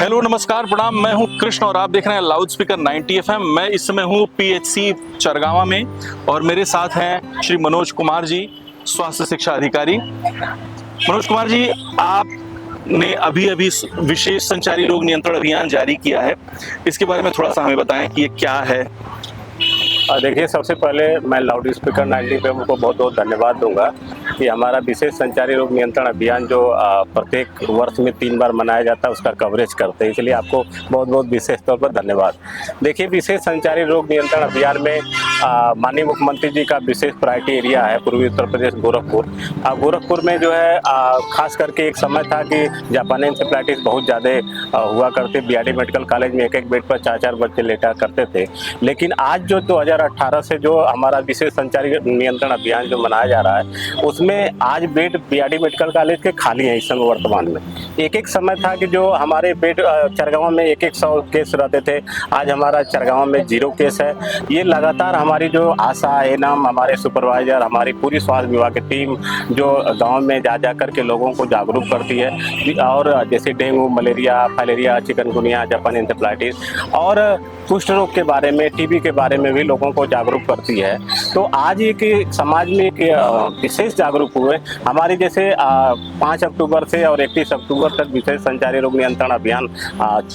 Hello नमस्कार प्रणाम। मैं हूं कृष्ण और आप देख रहे हैं लाउड स्पीकर 90 एफएम। मैं इस समय हूं पीएचसी चरगावा में और मेरे साथ हैं श्री मनोज कुमार जी, स्वास्थ्य शिक्षा अधिकारी। मनोज कुमार जी, आपने अभी अभी विशेष संचारी रोग नियंत्रण अभियान जारी किया है, इसके बारे में थोड़ा सा हमें बताएं कि ये क्या है। देखिए, सबसे पहले मैं लाउड स्पीकर 90 पे को बहुत बहुत धन्यवाद दूंगा कि हमारा विशेष संचारी रोग नियंत्रण अभियान जो प्रत्येक वर्ष में 3 बार मनाया जाता है उसका कवरेज करते हैं, इसलिए आपको बहुत बहुत विशेष तौर पर धन्यवाद। देखिए, विशेष संचारी रोग नियंत्रण अभियान में माननीय मुख्यमंत्री जी का विशेष प्रायोरिटी एरिया है पूर्वी उत्तर प्रदेश गोरखपुर। गोरखपुर में जो है खास करके एक समय था कि जापानी इंसेफ्लाइटिस बहुत ज़्यादा हुआ करते। बीआरडी मेडिकल कॉलेज में एक बेड पर 4 बच्चे लेटा करते थे, लेकिन आज जो 2018 से जो हमारा विशेष संचारी नियंत्रण अभियान जो मनाया जा रहा है उसमें आज बेड बीआरडी मेडिकल कॉलेज के खाली हैं। इस समय वर्तमान में एक समय था कि जो हमारे बेड चरगांव में 100 केस रहते थे, आज हमारा चरगांव में 0 केस है। ये लगातार हमारी जो आशा एनम, हमारे सुपरवाइजर, हमारी पूरी स्वास्थ्य विभाग की टीम जो गाँव में जा करके लोगों को जागरूक करती है, और जैसे डेंगू, मलेरिया, फाइलेरिया, चिकनगुनिया, जापानी इंसेफ्लाइटिस और कुष्ठ रोग के बारे में, टीबी के बारे में भी लोगों को जागरूक करती है। तो आज एक समाज में एक विशेष जागरूक हुए। हमारी जैसे 5 अक्टूबर से और 31 अक्टूबर तक विशेष संचारी रोग नियंत्रण अभियान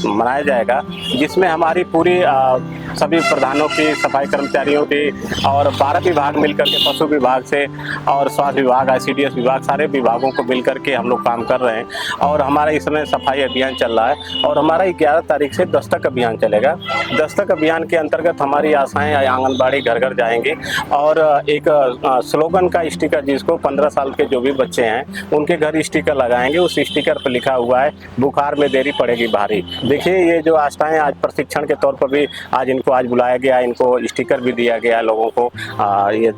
मनाया जाएगा, जिसमें हमारी पूरी सभी प्रधानों की, सफाई कर्मचारियों की और 12 विभाग मिलकर के, पशु विभाग से और स्वास्थ्य विभाग, ICDS विभाग, सारे विभागों को मिलकर के हम लोग काम कर रहे हैं। और हमारा इस समय सफाई अभियान चल रहा है और हमारा 11 तारीख से दस्तक अभियान चलेगा। दस्तक अभियान के अंतर्गत हमारी आशाएं आंगनबाड़ी घर घर जाएंगी और एक स्लोगन का स्टिकर, जिसको 15 साल के जो भी बच्चे हैं उनके घर स्टिकर लगाएंगे। उस स्टिकर पर लिखा हुआ है, बुखार में देरी पड़ेगी भारी। देखिए, ये जो आशाएं आज प्रशिक्षण के तौर पर भी आज बुलाया गया, इनको स्टिकर भी दिया गया लोगों को। ये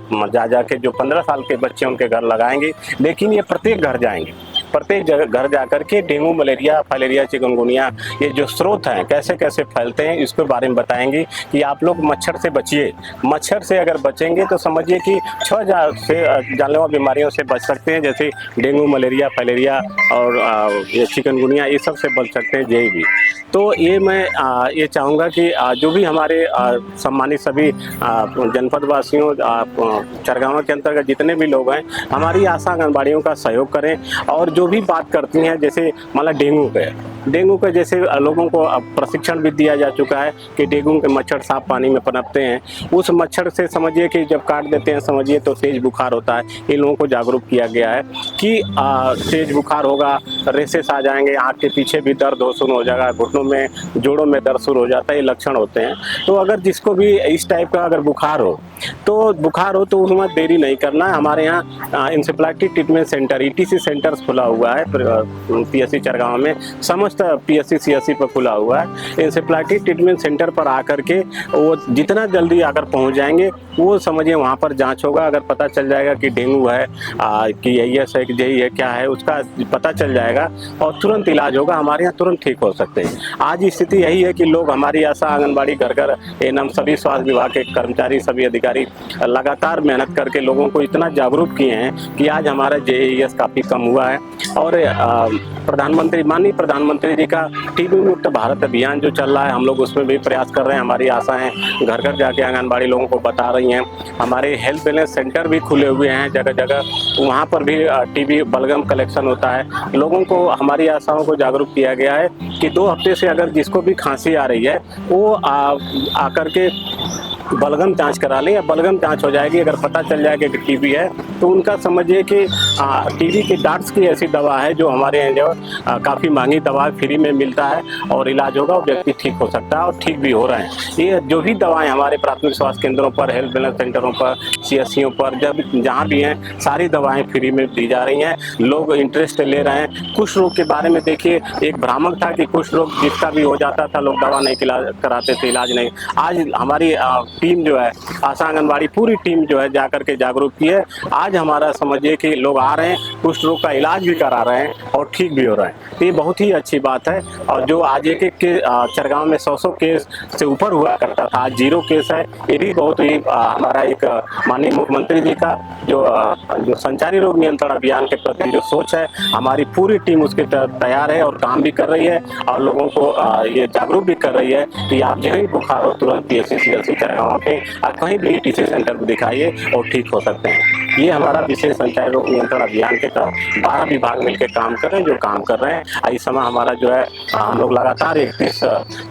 जा के जो 15 साल के बच्चे उनके घर लगाएंगे, लेकिन ये प्रत्येक घर जाएंगे, प्रत्येक घर जाकर के डेंगू, मलेरिया, फाइलेरिया, चिकनगुनिया ये जो स्रोत हैं कैसे कैसे फैलते हैं इसके बारे में बताएंगे कि आप लोग मच्छर से बचिए। मच्छर से अगर बचेंगे तो समझिए कि 6 से जानलेवा बीमारियों से बच सकते हैं, जैसे डेंगू, मलेरिया, फाइलेरिया और ये चिकनगुनिया, ये सब से बच सकते हैं जेई भी। तो ये मैं ये चाहूँगा कि जो भी हमारे सम्मानित सभी जनपद वासियों, चरगांव के अंतर्गत जितने भी लोग हैं, हमारी आशा आंगनबाड़ियों का सहयोग करें और जो भी बात करती हैं, जैसे मतलब डेंगू के जैसे लोगों को प्रशिक्षण भी दिया जा चुका है कि डेंगू के मच्छर साफ पानी में पनपते हैं। उस मच्छर से समझिए कि जब काट देते हैं समझिए तो तेज बुखार होता है। इन लोगों को जागरूक किया गया है कि तेज बुखार होगा, रेसेस आ जाएंगे, आँख के पीछे भी दर्द शुरू हो जाएगा, घुटनों में, जोड़ों में दर्द शुरू हो जाता है, ये लक्षण होते हैं। तो अगर जिसको भी इस टाइप का अगर बुखार हो तो उसमें देरी नहीं करना है। हमारे यहाँ encephalitis treatment centre, ETC centres खुला हुआ है पीएचसी चरगांव में, समस्त PSC CSC पर खुला हुआ है। इंसेफ्लाइटिस ट्रीटमेंट सेंटर पर आकर के वो जितना जल्दी अगर पहुंच जाएंगे, वो समझिए वहाँ पर जांच होगा। अगर पता चल जाएगा कि डेंगू है, कि AS है, कि JE है, क्या है, उसका पता चल जाएगा और तुरंत इलाज होगा। हमारे यहाँ तुरंत ठीक हो सकते हैं। आज स्थिति यही है कि लोग, हमारी आशा आंगनबाड़ी घर घर, एनम, सभी स्वास्थ्य विभाग के कर्मचारी, सभी अधिकारी लगातार मेहनत करके लोगों को इतना जागरूक किए हैं कि आज हमारा JES काफ़ी कम हुआ है। और माननीय प्रधानमंत्री जी का टीबी मुक्त भारत अभियान जो चल रहा है, हम लोग उसमें भी प्रयास कर रहे हैं। हमारी आशाएं घर घर जाके आंगनबाड़ी लोगों को बता रही हैं। हमारे हेल्थ बैलेंस सेंटर भी खुले हुए हैं जगह जगह, वहाँ पर भी टीबी बलगम कलेक्शन होता है। लोगों को, हमारी आशाओं को जागरूक किया गया है कि 2 हफ्ते से अगर जिसको भी खांसी आ रही है वो आकर के बलगम जांच करा लें, या बलगम जांच हो जाएगी। अगर पता चल जाएगा कि टीबी है तो उनका समझिए कि टीबी की डार्ट्स की ऐसी दवा है जो हमारे यहाँ जो काफ़ी महंगी दवा फ्री में मिलता है और इलाज होगा, व्यक्ति ठीक हो सकता है और ठीक भी हो रहे हैं। ये जो भी दवाएं हमारे प्राथमिक स्वास्थ्य केंद्रों पर, हेल्थ वेलनेस सेंटरों पर, CSCों पर, जहाँ भी हैं, सारी दवाएँ फ्री में दी जा रही हैं। लोग इंटरेस्ट ले रहे हैं। कुष्ठ रोग के बारे में देखिए, एक भ्रामक था कि कुष्ठ रोग जिसका भी हो जाता था लोग दवा नहीं कराते थे, इलाज नहीं। आज हमारी टीम जो है, आशा आंगनबाड़ी पूरी टीम जो है जाकर के जागरूक की है। आज आज हमारा समझिए कि लोग आ रहे हैं, कुष्ठ रोग का इलाज भी करा रहे हैं और ठीक भी हो रहे हैं। तो ये बहुत ही अच्छी बात है। और जो आज एक के चरगांव में 100 केस से ऊपर हुआ करता था, आज 0 केस है। ये भी बहुत ही हमारा एक माननीय मुख्यमंत्री जी का जो संचारी रोग नियंत्रण अभियान के प्रति जो सोच है, हमारी पूरी टीम उसके तैयार है और काम भी कर रही है और लोगों को ये जागरूक भी कर रही है कि आप जहाँ भी बुखार हो तुरंत PHC चरगांव पे कहीं भी TC सेंटर पर दिखाइए और ठीक हो सकते हैं। ये हमारा विशेष संचारी रोग नियंत्रण अभियान के तहत 12 विभाग मिलकर काम कर रहे हैं, जो काम कर रहे हैं। इस समय हमारा जो है हम लोग लगातार 31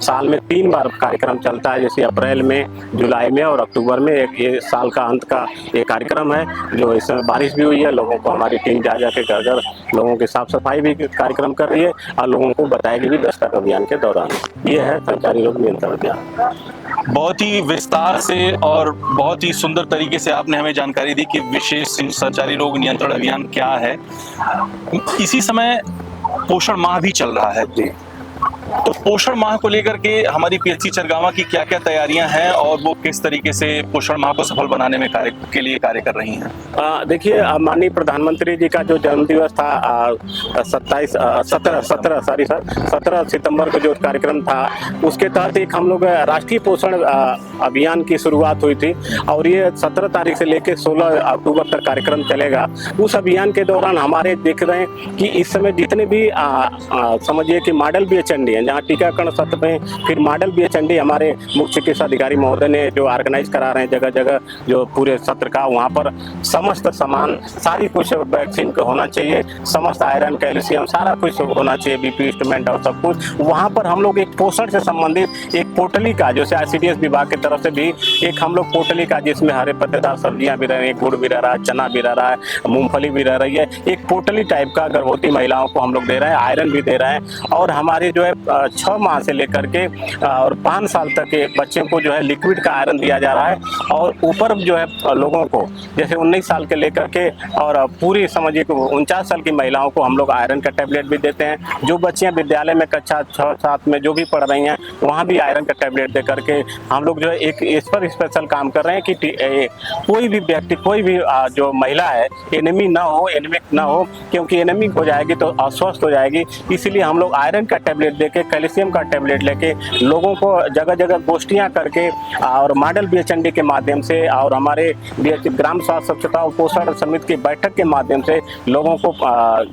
साल में 3 बार कार्यक्रम चलता है, जैसे अप्रैल में, जुलाई में और अक्टूबर में। एक ये साल का अंत का ये कार्यक्रम है, जो इस समय बारिश भी हुई है। लोगों को हमारी टीम जा के घर घर लोगों की साफ सफाई भी कार्यक्रम कर रही है और लोगों को बताएगी भी दस्तक अभियान के दौरान। ये है संचारी रोग नियंत्रण अभियान। बहुत ही विस्तार से और बहुत ही सुंदर तरीके से आपने हमें जानकारी दी कि विशेष संचारी रोग नियंत्रण अभियान क्या है। इसी समय पोषण माह भी चल रहा है, तो पोषण माह को लेकर के हमारी PHC चरगावा की क्या क्या तैयारियां हैं और वो किस तरीके से पोषण माह को सफल बनाने में कार्य कर रही हैं? देखिए, माननीय प्रधानमंत्री जी का जो जन्मदिवस था 17 सितंबर को जो कार्यक्रम था, उसके तहत एक हम लोग राष्ट्रीय पोषण अभियान की शुरुआत हुई थी और ये 17 तारीख से लेकर 16 अक्टूबर तक कार्यक्रम चलेगा। उस अभियान के दौरान हमारे देख रहे हैं कि इस समय जितने भी समझिए कि मॉडल BHND है, जहाँ टीकाकरण सत्र में फिर मॉडल BHND हमारे मुख्य चिकित्सा अधिकारी महोदय ने जो ऑर्गेनाइज करा रहे हैं जगह जगह जो पूरे सत्र का, वहाँ पर समस्त सामान सारी कुछ वैक्सीन होना चाहिए, समस्त आयरन कैल्शियम सारा कुछ होना चाहिए, BP इंस्ट्रूमेंट और सब कुछ। वहाँ पर हम लोग एक पोषण से संबंधित एक पोटली का, जैसे ICDS विभाग की तरफ से भी एक हम लोग पोटली का, जिसमें हरे पत्तेदार सब्जियां भी रह रही है, गुड़ भी रह रहा है, चना भी रह रहा है, मूंगफली भी रह रही है, एक पोटली टाइप का गर्भवती महिलाओं को हम लोग दे रहे हैं, आयरन भी दे रहे हैं। और हमारे जो है 6 माह से लेकर के और 5 साल तक के बच्चों को जो है लिक्विड का आयरन दिया जा रहा है। और ऊपर जो है लोगों को जैसे 19 साल के लेकर के और पूरी समझिए 49 साल की महिलाओं को हम लोग आयरन का टैबलेट भी देते हैं। जो बच्चियां विद्यालय में कक्षा 6-7 में जो भी पढ़ रही हैं, वहाँ भी आयरन का टैबलेट दे करके हम लोग जो है एक इस पर स्पेशल काम कर रहे हैं कि कोई भी व्यक्ति, कोई भी जो महिला है एनीमिक ना हो, क्योंकि एनीमिक हो जाएगी तो अस्वस्थ हो जाएगी। इसलिए हम लोग आयरन का टैबलेट देके, कैल्शियम का टैबलेट लेके लोगों को जगह जगह गोष्ठियां करके और मॉडल BHND के माध्यम से और हमारे ग्राम स्वास्थ्य स्वच्छता और पोषण समिति की बैठक के माध्यम से लोगों को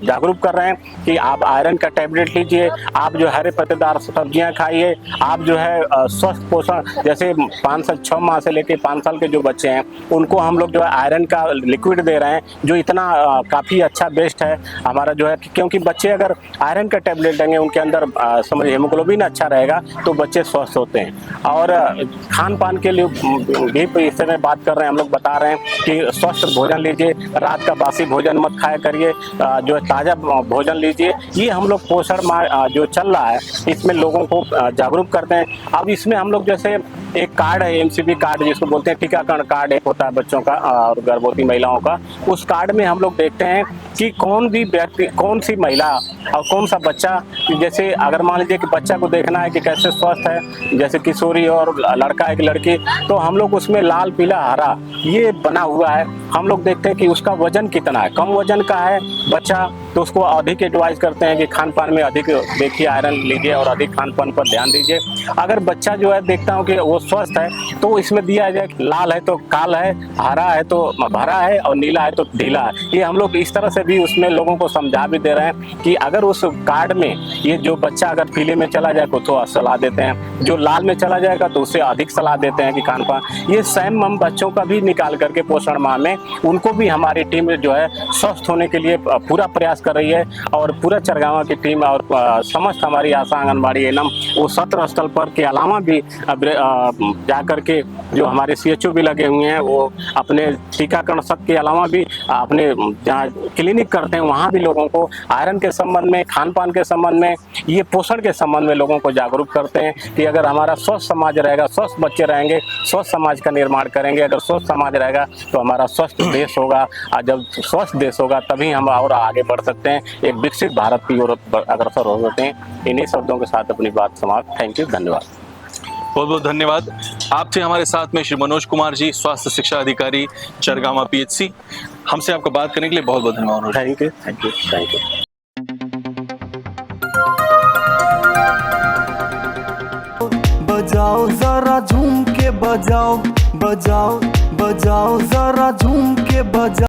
जागरूक कर रहे हैं कि आप आयरन का टैबलेट लीजिए, आप जो हरे पत्तेदार सब्जियां खाइए, आप जो है स्वस्थ पोषण, जैसे 5 से 6 माह से लेकर 5 साल के जो बच्चे हैं उनको हम लोग जो है आयरन का लिक्विड दे रहे हैं, जो इतना काफ़ी अच्छा बेस्ट है हमारा जो है। क्योंकि बच्चे अगर आयरन का टैबलेट लेंगे, उनके अंदर समझ हीमोग्लोबिन अच्छा रहेगा तो बच्चे स्वस्थ होते हैं। और खान पान के लिए भी इस समय बात कर रहे हैं, हम लोग बता रहे हैं कि स्वस्थ भोजन लीजिए, रात का बासी भोजन मत खाया करिए, जो ताज़ा भोजन लीजिए। ये हम लोग पोषण माह जो चल रहा है इसमें लोगों को जागरूक करते हैं। अब इसमें हम लोग जैसे एक कार्ड है, MCP कार्ड जिसको बोलते हैं, टीकाकरण कार्ड एक होता है बच्चों का और गर्भवती महिलाओं का। उस कार्ड में हम लोग देखते हैं कि कौन भी व्यक्ति, कौन सी महिला और कौन सा बच्चा, जैसे अगर मान लीजिए कि बच्चा को देखना है कि कैसे स्वस्थ है, जैसे किशोरी और लड़का है कि लड़की, तो हम लोग उसमें लाल पीला हरा ये बना हुआ है। हम लोग देखते हैं कि उसका वजन कितना है, कम वजन का है बच्चा तो उसको अधिक एडवाइज करते हैं कि खान पान में अधिक देखिए आयरन लीजिए और अधिक खान पान पर ध्यान दीजिए। अगर बच्चा जो है देखता हूँ कि वो स्वस्थ है तो इसमें दिया जाए लाल है तो काल है, हरा है तो भरा है और नीला है तो ढीला है। ये हम लोग इस तरह से भी उसमें लोगों को समझा भी दे रहे हैं कि अगर उस कार्ड में ये जो बच्चा अगर पीले में चला जाए तो सलाह देते हैं, जो लाल में चला जाएगा तो उससे अधिक सलाह देते हैं कि खान पान। ये सेम हम बच्चों का भी निकाल करके पोषण माह में उनको भी हमारी टीम जो है स्वस्थ होने के लिए पूरा प्रयास कर रही है। और पूरा चरगावा की टीम और समस्त हमारी आशा आंगनबाड़ी एनम वो सत्र स्थल पर के अलावा भी जा करके जो हमारे CHO भी लगे हुए हैं, वो अपने टीकाकरण सत्र के अलावा भी अपने जहाँ क्लिनिक करते हैं वहाँ भी लोगों को आयरन के संबंध में, खान पान के संबंध में, ये पोषण के संबंध में लोगों को जागरूक करते हैं कि अगर हमारा स्वस्थ समाज रहेगा, स्वस्थ बच्चे रहेंगे, स्वस्थ समाज का निर्माण करेंगे। अगर स्वस्थ समाज रहेगा तो हमारा स्वस्थ देश होगा, और जब स्वस्थ देश होगा तभी हम और आगे बढ़ सकते हैं, एक विकसित भारत की ओर अग्रसर हो सकते हैं। इन्हीं शब्दों के साथ अपनी बात समाप्त। थैंक यू, धन्यवाद। बहुत बहुत धन्यवाद। आपसे हमारे साथ में श्री मनोज कुमार जी, स्वास्थ्य शिक्षा अधिकारी चरगावा PHC। हमसे आपका बात करने के लिए बहुत बहुत धन्यवाद Manoj. Thank you, thank you, thank you. बजाओ जरा झूम के बजाओ, बजाओ बजाओ जरा झूम के बजाओ।